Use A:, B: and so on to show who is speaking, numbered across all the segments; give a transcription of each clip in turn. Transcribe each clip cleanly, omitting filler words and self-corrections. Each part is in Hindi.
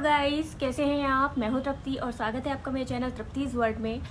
A: गाइस, कैसे हैं आप। मैं हूं तृप्ति और स्वागत है आपका मेरे चैनल तृप्तिज वर्ल्ड में।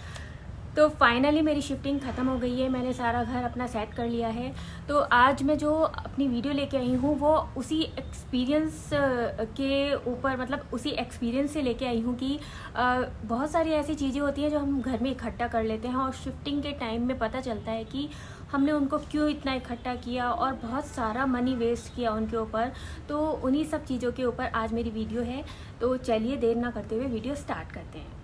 A: तो फाइनली मेरी शिफ्टिंग ख़त्म हो गई है। मैंने सारा घर अपना सेट कर लिया है। तो आज मैं जो अपनी वीडियो लेके आई हूँ वो उसी एक्सपीरियंस के ऊपर, मतलब उसी एक्सपीरियंस से लेके आई हूँ कि बहुत सारी ऐसी चीज़ें होती हैं जो हम घर में इकट्ठा कर लेते हैं और शिफ्टिंग के टाइम में पता चलता है कि हमने उनको क्यों इतना इकट्ठा किया और बहुत सारा मनी वेस्ट किया उनके ऊपर। तो उन्हीं सब चीज़ों के ऊपर आज मेरी वीडियो है। तो चलिए देर ना करते हुए वीडियो स्टार्ट करते हैं।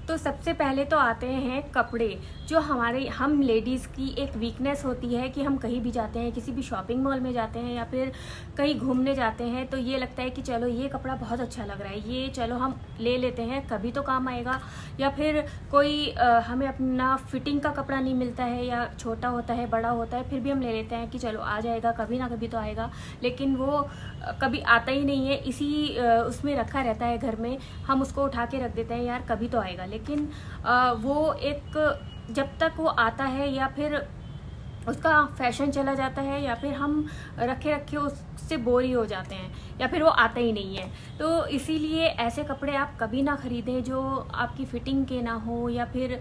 A: तो सबसे पहले तो आते हैं कपड़े, जो हम लेडीज़ की एक वीकनेस होती है कि हम कहीं भी जाते हैं, किसी भी शॉपिंग मॉल में जाते हैं या फिर कहीं घूमने जाते हैं, तो ये लगता है कि चलो ये कपड़ा बहुत अच्छा लग रहा है, ये चलो हम ले लेते हैं, कभी तो काम आएगा। या फिर कोई हमें अपना फिटिंग का कपड़ा नहीं मिलता है या छोटा होता है बड़ा होता है, फिर भी हम ले लेते हैं कि चलो आ जाएगा, कभी ना कभी तो आएगा। लेकिन वो कभी आता ही नहीं है, इसी उसमें रखा रहता है घर में। हम उसको उठा के रख देते हैं, यार कभी तो आएगा। लेकिन वो एक जब तक वो आता है या फिर उसका फैशन चला जाता है या फिर हम रखे रखे उससे बोर ही हो जाते हैं या फिर वो आता ही नहीं है। तो इसीलिए ऐसे कपड़े आप कभी ना खरीदें जो आपकी फिटिंग के ना हो या फिर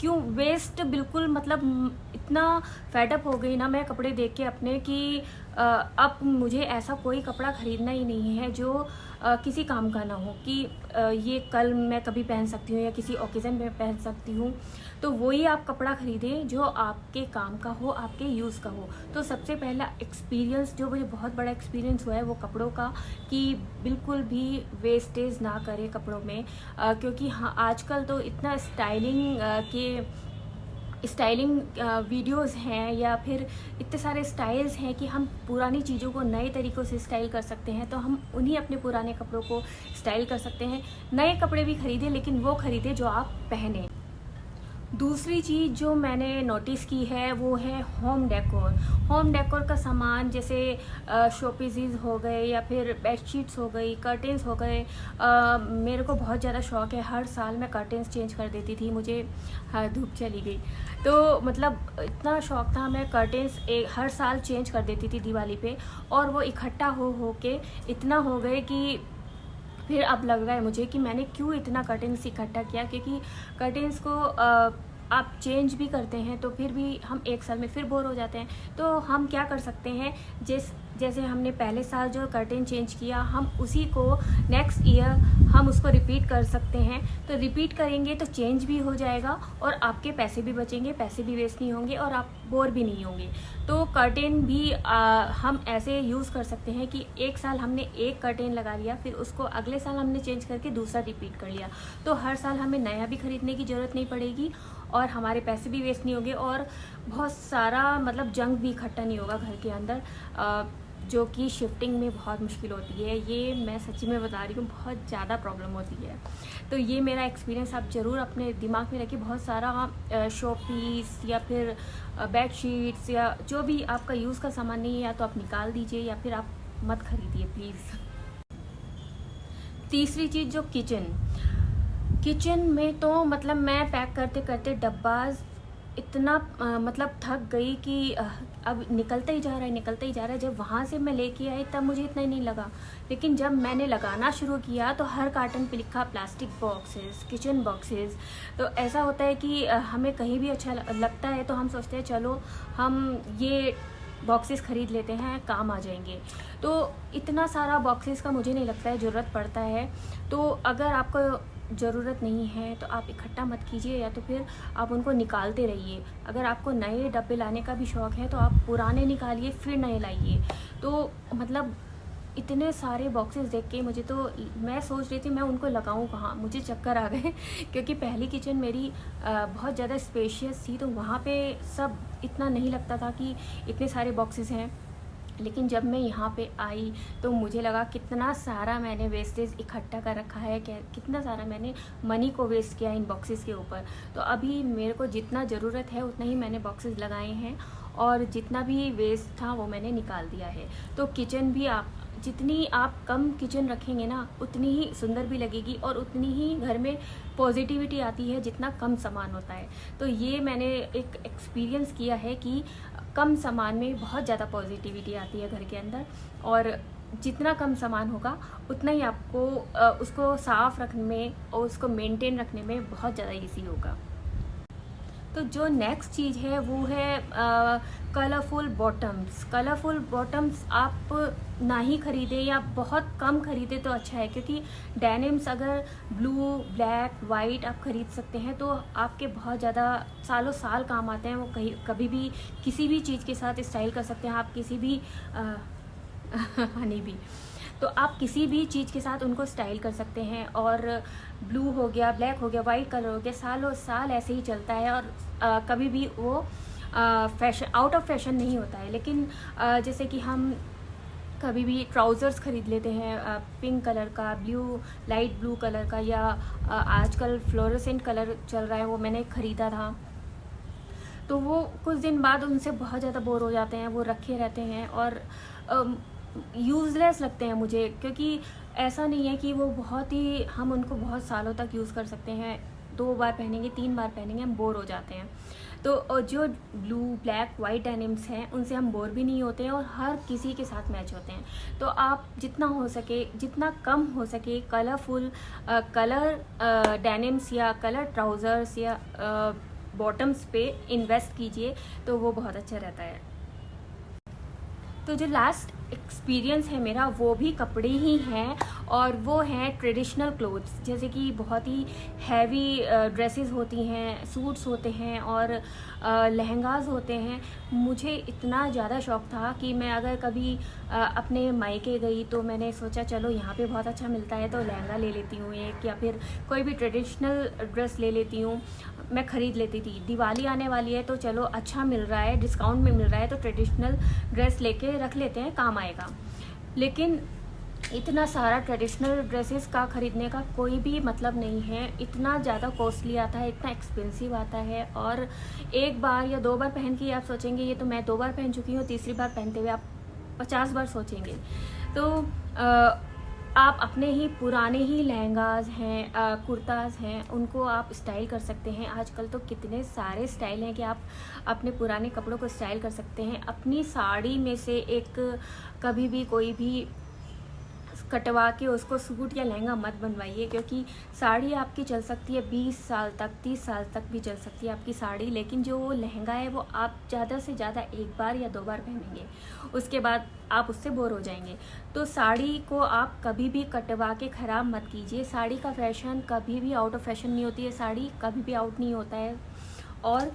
A: क्यों वेस्ट बिल्कुल, मतलब इतना फेडअप हो गई ना मैं कपड़े देख के अपने कि अब मुझे ऐसा कोई कपड़ा खरीदना ही नहीं है जो किसी काम का ना हो कि ये कल मैं कभी पहन सकती हूँ या किसी ओकेज़न में पहन सकती हूँ। तो वही आप कपड़ा खरीदें जो आपके काम का हो, आपके यूज़ का हो। तो सबसे पहला एक्सपीरियंस जो मुझे बहुत बड़ा एक्सपीरियंस हुआ है वो कपड़ों का, कि बिल्कुल भी वेस्टेज ना करें कपड़ों में। क्योंकि हाँ, आजकल तो इतना स्टाइलिंग वीडियोस हैं या फिर इतने सारे स्टाइल्स हैं कि हम पुरानी चीज़ों को नए तरीक़ों से स्टाइल कर सकते हैं। तो हम उन्हीं अपने पुराने कपड़ों को स्टाइल कर सकते हैं। नए कपड़े भी खरीदें, लेकिन वो खरीदें जो आप पहने। दूसरी चीज़ जो मैंने नोटिस की है वो है होम डेकोर। होम डेकोर का सामान जैसे शोपीसीज हो गए या फिर बेडशीट्स हो गई, कर्टेंस हो गए। मेरे को बहुत ज़्यादा शौक़ है, हर साल मैं कर्टेंस चेंज कर देती थी। मुझे धूप चली गई तो मतलब इतना शौक़ था, मैं कर्टेंस हर साल चेंज कर देती थी दिवाली पे। और वो इकट्ठा हो के इतना हो गए कि फिर अब लग रहा है मुझे कि मैंने क्यों इतना कर्टेंस इकट्ठा किया। क्योंकि कर्टेंस को आप चेंज भी करते हैं तो फिर भी हम एक साल में फिर बोर हो जाते हैं। तो हम क्या कर सकते हैं, जैसे हमने पहले साल जो कर्टेन चेंज किया, हम उसी को नेक्स्ट ईयर हम उसको रिपीट कर सकते हैं। तो रिपीट करेंगे तो चेंज भी हो जाएगा और आपके पैसे भी बचेंगे, पैसे भी वेस्ट नहीं होंगे और आप बोर भी नहीं होंगे। तो कर्टेन भी हम ऐसे यूज़ कर सकते हैं कि एक साल हमने एक कर्टेन लगा लिया, फिर उसको अगले साल हमने चेंज करके दूसरा रिपीट कर लिया। तो हर साल हमें नया भी खरीदने की ज़रूरत नहीं पड़ेगी और हमारे पैसे भी वेस्ट नहीं होंगे और बहुत सारा मतलब जंक भी इकट्ठा नहीं होगा घर के अंदर, जो कि शिफ्टिंग में बहुत मुश्किल होती है। ये मैं सच्ची में बता रही हूँ, बहुत ज़्यादा प्रॉब्लम होती है। तो ये मेरा एक्सपीरियंस आप ज़रूर अपने दिमाग में रखिए। बहुत सारा शो पीस या फिर बेड शीट्स या जो भी आपका यूज़ का सामान नहीं है, या तो आप निकाल दीजिए या फिर आप मत खरीदिए प्लीज़। तीसरी चीज़ जो किचन में तो मतलब मैं पैक करते करते डब्बा इतना मतलब थक गई कि अब निकलता ही जा रहा है। जब वहाँ से मैं लेके आई तब मुझे इतना ही नहीं लगा, लेकिन जब मैंने लगाना शुरू किया तो हर कार्टन पे लिखा प्लास्टिक बॉक्सेस, किचन बॉक्सेस। तो ऐसा होता है कि हमें कहीं भी अच्छा लगता है तो हम सोचते हैं चलो हम ये बॉक्सेस ख़रीद लेते हैं, काम आ जाएंगे। तो इतना सारा बॉक्सेस का मुझे नहीं लगता है ज़रूरत पड़ता है। तो अगर आपको ज़रूरत नहीं है तो आप इकट्ठा मत कीजिए, या तो फिर आप उनको निकालते रहिए। अगर आपको नए डब्बे लाने का भी शौक़ है तो आप पुराने निकालिए फिर नए लाइए। तो मतलब इतने सारे बॉक्सेस देख के मुझे तो, मैं सोच रही थी मैं उनको लगाऊं कहाँ, मुझे चक्कर आ गए क्योंकि पहली किचन मेरी बहुत ज़्यादा स्पेशियस थी, तो वहाँ पे सब इतना नहीं लगता था कि इतने सारे बॉक्सेस हैं। लेकिन जब मैं यहाँ पे आई तो मुझे लगा कितना सारा मैंने वेस्टेज इकट्ठा कर रखा है, कितना सारा मैंने मनी को वेस्ट किया इन बॉक्सेस के ऊपर। तो अभी मेरे को जितना ज़रूरत है उतना ही मैंने बॉक्सेस लगाए हैं और जितना भी वेस्ट था वो मैंने निकाल दिया है। तो किचन भी जितनी आप कम किचन रखेंगे ना उतनी ही सुंदर भी लगेगी और उतनी ही घर में पॉजिटिविटी आती है जितना कम सामान होता है। तो ये मैंने एक एक्सपीरियंस किया है कि कम सामान में बहुत ज़्यादा पॉजिटिविटी आती है घर के अंदर। और जितना कम सामान होगा उतना ही आपको उसको साफ रखने में और उसको मेंटेन रखने में बहुत ज़्यादा इजी होगा। तो जो नेक्स्ट चीज़ है वो है कलरफुल बॉटम्स। कलरफुल बॉटम्स आप ना ही खरीदें या बहुत कम खरीदें तो अच्छा है, क्योंकि डेनिम्स अगर ब्लू, ब्लैक, वाइट आप खरीद सकते हैं तो आपके बहुत ज़्यादा सालों साल काम आते हैं। वो कहीं कभी भी किसी भी चीज़ के साथ स्टाइल कर सकते हैं आप, किसी भी हनी भी, तो आप किसी भी चीज़ के साथ उनको स्टाइल कर सकते हैं। और ब्लू हो गया, ब्लैक हो गया, वाइट कलर हो गया, सालों साल ऐसे ही चलता है और कभी भी वो फैशन आउट ऑफ फैशन नहीं होता है। लेकिन जैसे कि हम कभी भी ट्राउज़र्स खरीद लेते हैं पिंक कलर का, लाइट ब्लू कलर का, या आजकल फ्लोरोसेंट कलर चल रहा है, वो मैंने ख़रीदा था। तो वो कुछ दिन बाद उनसे बहुत ज़्यादा बोर हो जाते हैं, वो रखे रहते हैं और यूज़लेस लगते हैं मुझे, क्योंकि ऐसा नहीं है कि वो हम उनको बहुत सालों तक यूज़ कर सकते हैं। 2 बार पहनेंगे, 3 बार पहनेंगे, हम बोर हो जाते हैं। तो जो ब्लू, ब्लैक, वाइट डेनिम्स हैं उनसे हम बोर भी नहीं होते हैं और हर किसी के साथ मैच होते हैं। तो आप जितना हो सके, जितना कम हो सके, कलरफुल कलर डेनिम्स या कलर ट्राउज़र्स या बॉटम्स पे इन्वेस्ट कीजिए, तो वो बहुत अच्छा रहता है। तो जो लास्ट एक्सपीरियंस है मेरा वो भी कपड़े ही हैं, और वो हैं ट्रेडिशनल क्लोथ्स। जैसे कि बहुत ही हैवी ड्रेसेस होती हैं, सूट्स होते हैं और लहंगाज होते हैं। मुझे इतना ज़्यादा शौक़ था कि मैं अगर कभी अपने मायके गई तो मैंने सोचा चलो यहाँ पे बहुत अच्छा मिलता है तो लहंगा ले लेती हूँ एक, या फिर कोई भी ट्रेडिशनल ड्रेस ले लेती हूँ। मैं ख़रीद लेती थी। दिवाली आने वाली है तो चलो अच्छा मिल रहा है, डिस्काउंट में मिल रहा है, तो ट्रेडिशनल ड्रेस लेके रख लेते हैं, काम आएगा। लेकिन इतना सारा ट्रेडिशनल ड्रेसेस का ख़रीदने का कोई भी मतलब नहीं है। इतना ज़्यादा कॉस्टली आता है, इतना एक्सपेंसिव आता है, और एक बार या 2 बार पहन के आप सोचेंगे ये तो मैं 2 बार पहन चुकी हूँ, तीसरी बार पहनते हुए आप 50 बार सोचेंगे। तो आप अपने ही पुराने ही लहंगाज हैं, कुर्ताज़ हैं, उनको आप स्टाइल कर सकते हैं। आजकल तो कितने सारे स्टाइल हैं कि आप अपने पुराने कपड़ों को स्टाइल कर सकते हैं। अपनी साड़ी में से एक कभी भी कोई भी कटवा के उसको सूट या लहंगा मत बनवाइए, क्योंकि साड़ी आपकी चल सकती है 20 साल तक, 30 साल तक भी चल सकती है आपकी साड़ी। लेकिन जो वो लहंगा है वो आप ज़्यादा से ज़्यादा 1 बार या 2 बार पहनेंगे, उसके बाद आप उससे बोर हो जाएंगे। तो साड़ी को आप कभी भी कटवा के ख़राब मत कीजिए। साड़ी का फैशन कभी भी आउट ऑफ फैशन नहीं होती है, साड़ी कभी भी आउट नहीं होता है। और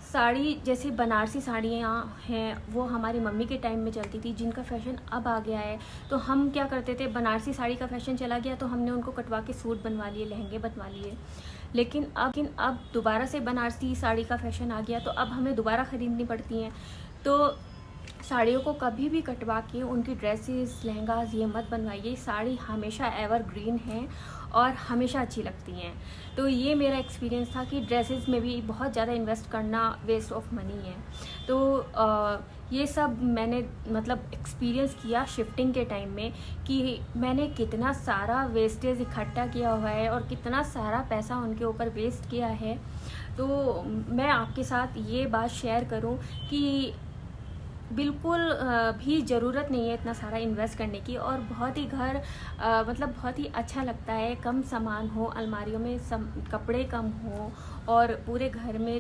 A: साड़ी जैसे बनारसी साड़ियाँ हैं वो हमारी मम्मी के टाइम में चलती थी, जिनका फैशन अब आ गया है। तो हम क्या करते थे, बनारसी साड़ी का फैशन चला गया तो हमने उनको कटवा के सूट बनवा लिए, लहंगे बनवा लिए। लेकिन अब दोबारा से बनारसी साड़ी का फैशन आ गया, तो अब हमें दोबारा ख़रीदनी पड़ती हैं। तो साड़ियों को कभी भी कटवा के उनकी ड्रेसेस, लहंगास ये मत बनवाइए। साड़ी हमेशा एवरग्रीन है और हमेशा अच्छी लगती हैं। तो ये मेरा एक्सपीरियंस था कि ड्रेसेस में भी बहुत ज़्यादा इन्वेस्ट करना वेस्ट ऑफ मनी है। तो ये सब मैंने मतलब एक्सपीरियंस किया शिफ्टिंग के टाइम में, कि मैंने कितना सारा वेस्टेज इकट्ठा किया हुआ है और कितना सारा पैसा उनके ऊपर वेस्ट किया है। तो मैं आपके साथ ये बात शेयर करूं कि बिल्कुल भी ज़रूरत नहीं है इतना सारा इन्वेस्ट करने की, और बहुत ही मतलब बहुत ही अच्छा लगता है। कम सामान हो, अलमारियों में कपड़े कम हो और पूरे घर में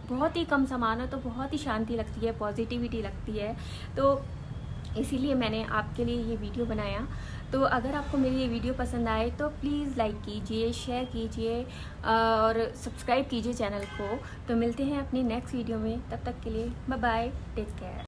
A: बहुत ही कम सामान हो, तो बहुत ही शांति लगती है, पॉजिटिविटी लगती है। तो इसीलिए मैंने आपके लिए ये वीडियो बनाया। तो अगर आपको मेरी ये वीडियो पसंद आए तो प्लीज़ लाइक कीजिए, शेयर कीजिए और सब्सक्राइब कीजिए चैनल को। तो मिलते हैं अपनी नेक्स्ट वीडियो में, तब तक के लिए बाय बाय, टेक केयर।